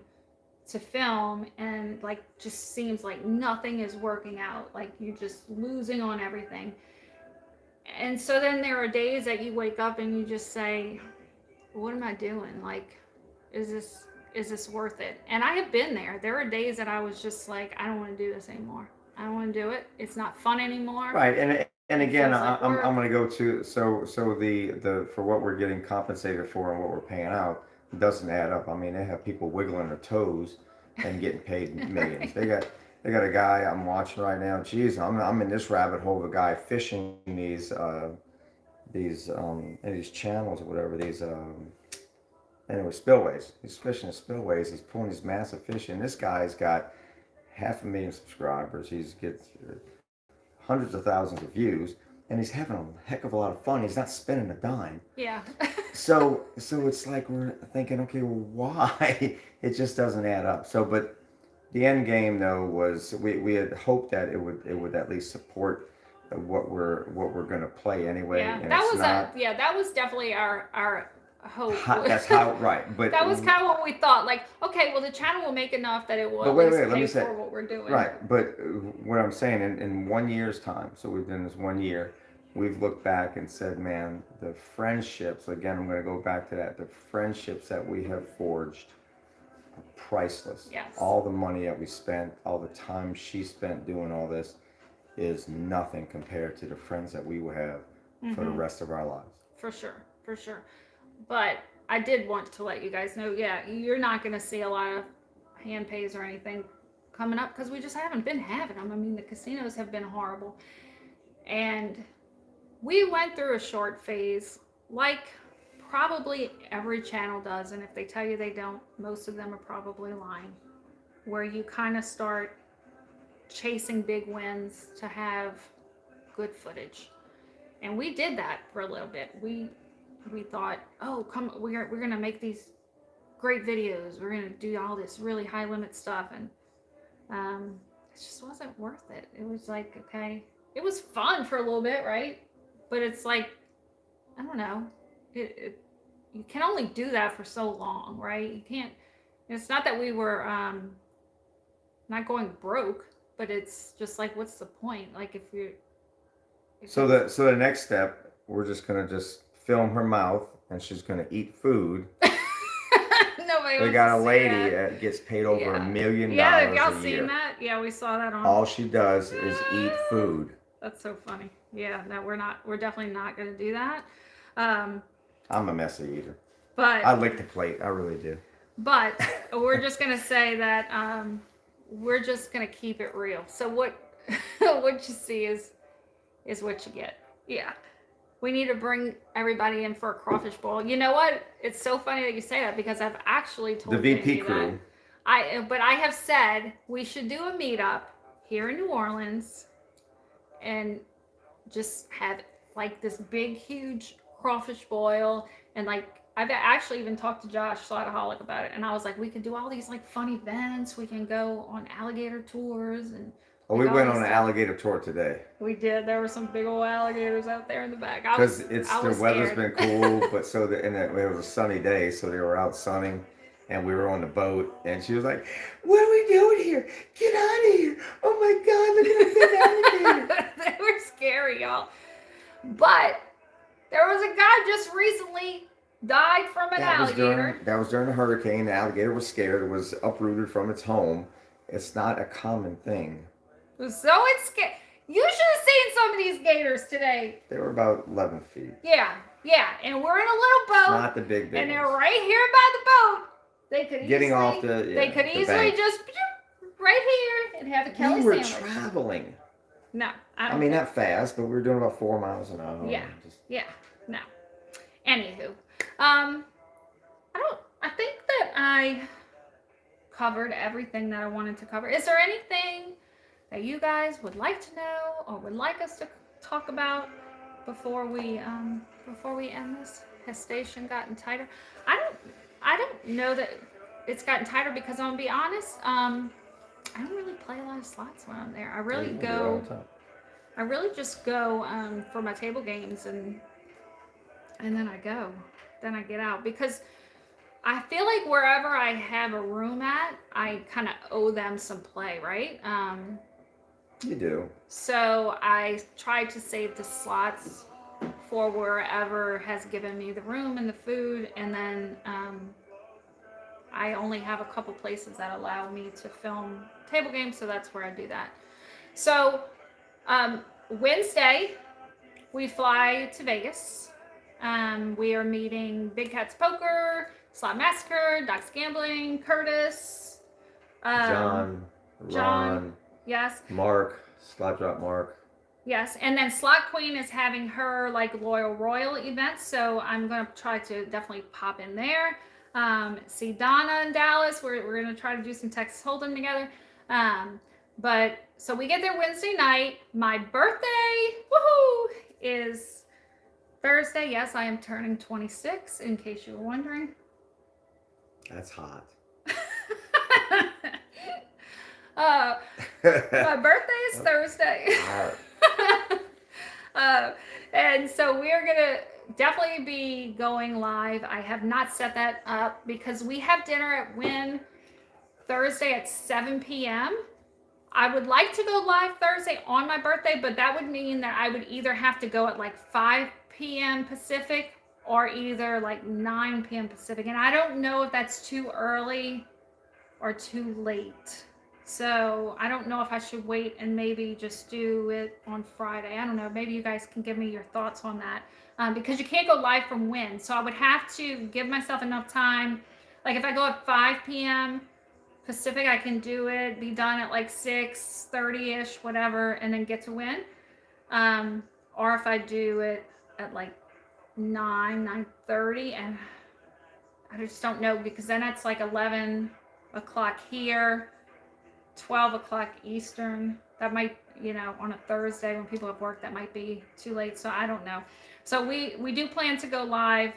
to film, and like, just seems like nothing is working out, like you're just losing on everything. And so then there are days that you wake up and you just say, what am I doing? Like, is this worth it? And I have been there. There are days that I was just like, I don't want to do this anymore. I don't want to do it. It's not fun anymore. Right. And again, I'm going to go to, so the for what we're getting compensated for and what we're paying out doesn't add up. I mean, they have people wiggling their toes and getting paid millions. They got a guy I'm watching right now. Geez, I'm in this rabbit hole of a guy fishing these channels or whatever, anyway, spillways. He's fishing the spillways. He's pulling these massive fish, and this guy's got 500,000 subscribers. He's gets hundreds of thousands of views, and he's having a heck of a lot of fun. He's not spending a dime. Yeah. so it's like we're thinking, okay, well, why? It just doesn't add up. So, but the end game though was we had hoped that it would at least support what we're going to play anyway. Yeah, and that was definitely our hope. That's how, right? But that was kind of what we thought. Like, okay, well, the channel will make enough that it will pay for what we're doing. Right, but what I'm saying, in 1 year's time, so we've done this 1 year, we've looked back and said, man, the friendships. Again, I'm going to go back to that. The friendships that we have forged are priceless. Yes. All the money that we spent, all the time she spent doing all this, is nothing compared to the friends that we will have for the rest of our lives. For sure. But I did want to let you guys know, yeah, you're not going to see a lot of hand pays or anything coming up because we just haven't been having them. I mean, the casinos have been horrible. And we went through a short phase, like probably every channel does. And if they tell you they don't, most of them are probably lying, where you kind of start chasing big wins to have good footage. And we did that for a little bit. We thought, oh, we're gonna make these great videos, we're gonna do all this really high limit stuff, and it just wasn't worth it. It was like, okay, it was fun for a little bit, right? But it's like, I don't know, you can only do that for so long, right? You can't. It's not that we were not going broke, but it's just like, what's the point? Like, so the next step, we're just gonna film her mouth, and she's gonna eat food. Nobody Everybody we wants got to a see lady that. that gets paid over $1 million Yeah, have a y'all year. seen that? Yeah, we saw that on. All she does is eat food. That's so funny. Yeah, no, we're definitely not going to do that. I'm a messy eater. But I lick the plate. I really do. But we're just going to say that we're just going to keep it real. So what what you see is what you get. Yeah. We need to bring everybody in for a crawfish boil. You know what? It's so funny that you say that because I've actually told the VP Jamie crew. But I have said we should do a meetup here in New Orleans and just have like this big, huge crawfish boil. And like, I've actually even talked to Josh Slaughterholic about it. And I was like, we could do all these like fun events. We can go on alligator tours and. Oh, we went on an alligator tour today. We did. There were some big old alligators out there in the back. Because the weather's been cool, but it was a sunny day, so they were out sunning, and we were on the boat, and she was like, "What are we doing here? Get out of here! Oh my God, look at the alligator!" They were scary, y'all. But there was a guy just recently died from an alligator. That was during the hurricane. The alligator was scared. It was uprooted from its home. It's not a common thing. So it's scary. You should have seen some of these gators today. They were about 11 feet. Yeah. And we're in a little boat. Not the big and they're right here by the boat. They could easily just right here and have a Kelly sandwich. We were traveling. No, I mean not fast, but we were doing about 4 miles an hour. No. Anywho, I think that I covered everything that I wanted to cover. Is there anything that you guys would like to know or would like us to talk about before we end this? Has station gotten tighter? I don't know that it's gotten tighter because I'm gonna be honest. I don't really play a lot of slots when I'm there. I really just go for my table games and then I go. Then I get out because I feel like wherever I have a room at, I kind of owe them some play, right? You do. So I try to save the slots for wherever has given me the room and the food, and then I only have a couple places that allow me to film table games, so that's where I do that. So Wednesday, we fly to Vegas. We are meeting Big Cats Poker, Slot Massacre, Doc's Gambling, Curtis, John, Ron, yes, Mark, Slot Drop Mark. Yes, and then Slot Queen is having her like Loyal Royal event, so I'm gonna try to definitely pop in there. See Donna in Dallas. We're gonna try to do some Texas Hold'em together. But so we get there Wednesday night. My birthday, woohoo, is Thursday. Yes, I am turning 26. In case you were wondering. That's hot. My birthday is Thursday. And so we're gonna definitely be going live. I have not set that up because we have dinner at Wynn Thursday at 7 p.m. I would like to go live Thursday on my birthday, but that would mean that I would either have to go at like 5 p.m. Pacific or either like 9 p.m. Pacific. And I don't know if that's too early or too late. So I don't know if I should wait and maybe just do it on Friday. I don't know. Maybe you guys can give me your thoughts on that. Because you can't go live from Wynn. So I would have to give myself enough time. Like if I go at 5 p.m. Pacific, I can do it, be done at like 6:30-ish, whatever, and then get to Wynn. Or if I do it at like 9:30, and I just don't know because then it's like 11 o'clock here. 12 o'clock Eastern. That might, on a Thursday when people have work, that might be too late. So I don't know. So we do plan to go live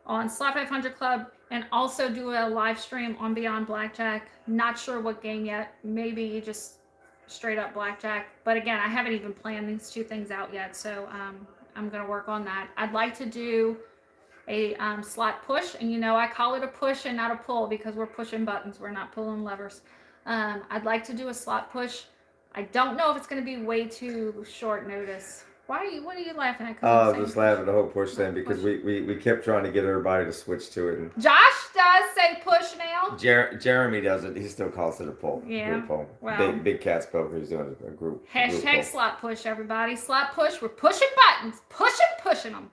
on Slot 500 Club and also do a live stream on Beyond Blackjack. Not sure what game yet. Maybe just straight up Blackjack. But again, I haven't even planned these two things out yet. So I'm going to work on that. I'd like to do a slot push. And I call it a push and not a pull because we're pushing buttons. We're not pulling levers. I'd like to do a slot push. I don't know if it's going to be way too short notice What are you laughing at? I was just laughing at the whole push thing because we kept trying to get everybody to switch to it. And Josh does say push now. Jeremy doesn't. He still calls it a poll. Yeah. Group poll. Well, Big Cat's Poker is doing a group. Hashtag group slot push, everybody. Slot push. We're pushing buttons. Pushing them.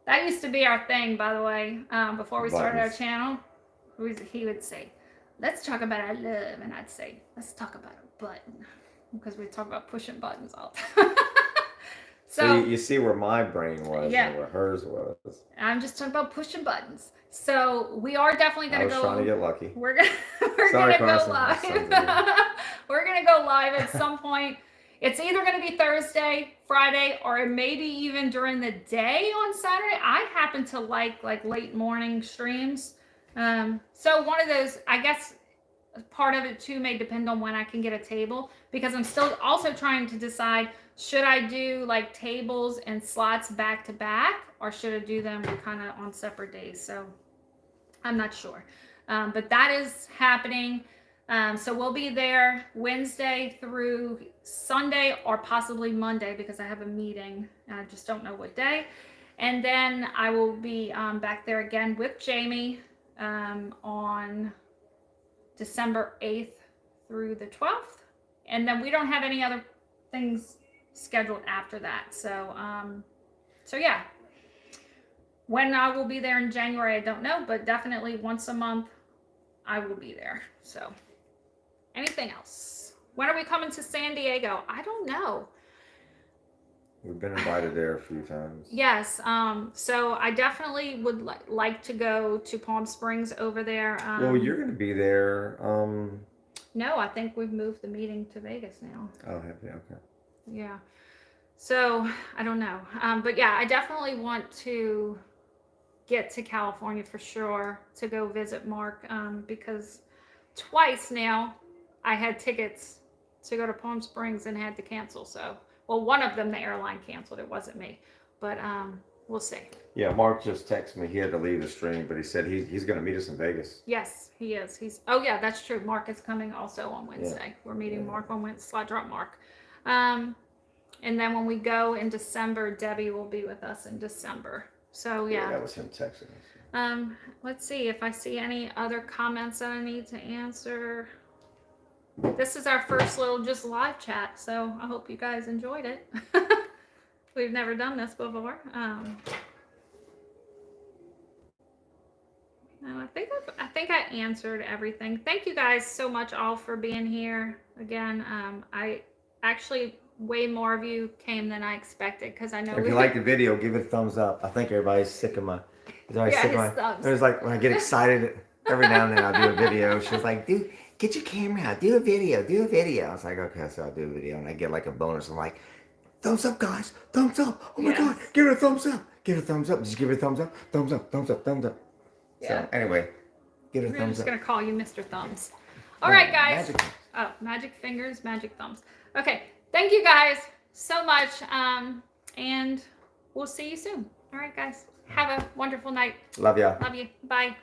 That used to be our thing, by the way, before we started our channel. He would say, let's talk about our love. And I'd say, let's talk about a button. Because we talk about pushing buttons all the time. So you see where my brain was and where hers was. I'm just talking about pushing buttons. So we are definitely going to go. I was trying to get lucky. We're going to go live. We're going to go live at some point. It's either going to be Thursday, Friday, or maybe even during the day on Saturday. I happen to like late morning streams. So one of those, I guess part of it too may depend on when I can get a table, because I'm still also trying to decide, should I do like tables and slots back to back, or should I do them kind of on separate days? So I'm not sure. But that is happening. So we'll be there Wednesday through Sunday, or possibly Monday, because I have a meeting. I just don't know what day. And then I will be back there again with Jamie on December 8th through the 12th. And then we don't have any other things scheduled after that. So, so yeah. When I will be there in January, I don't know, but definitely once a month I will be there. So, anything else? When are we coming to San Diego? I don't know. We've been invited there a few times. Yes. So I definitely would like to go to Palm Springs over there. Well, you're going to be there. No, I think we've moved the meeting to Vegas now. Oh, have you? Okay. Yeah. So I don't know. But yeah, I definitely want to get to California for sure to go visit Mark, because twice now I had tickets to go to Palm Springs and had to cancel. So, well, one of them, the airline canceled. It wasn't me, but we'll see. Yeah, Mark just texted me. He had to leave the stream, but he said he's going to meet us in Vegas. Yes, he is. Oh yeah, that's true. Mark is coming also on Wednesday. Yeah. We're meeting Mark on Wednesday. Slot drop Mark. And then when we go in December, Debbie will be with us in December. So yeah. That was him texting us. Let's see if I see any other comments that I need to answer. This is our first little just live chat, so I hope you guys enjoyed it. We've never done this before. No, I think I answered everything. Thank you guys so much all for being here again. I actually, way more of you came than I expected, because I know if you like the video, give it a thumbs up. I think everybody's sick of my. Thumbs. It was like when I get excited every now and then I'll do a video. She was like, dude, get your camera out, do a video. I was like, okay, so I'll do a video, and I get like a bonus. I'm like, thumbs up, guys, thumbs up. Oh my God, give it a thumbs up. Just give it a thumbs up. Yeah. So anyway, give it a thumbs up. I'm just gonna call you Mr. Thumbs. All right, guys. Magic fingers, magic thumbs. Okay, thank you guys so much, and we'll see you soon. All right, guys. Have a wonderful night. Love ya. Love you. Bye.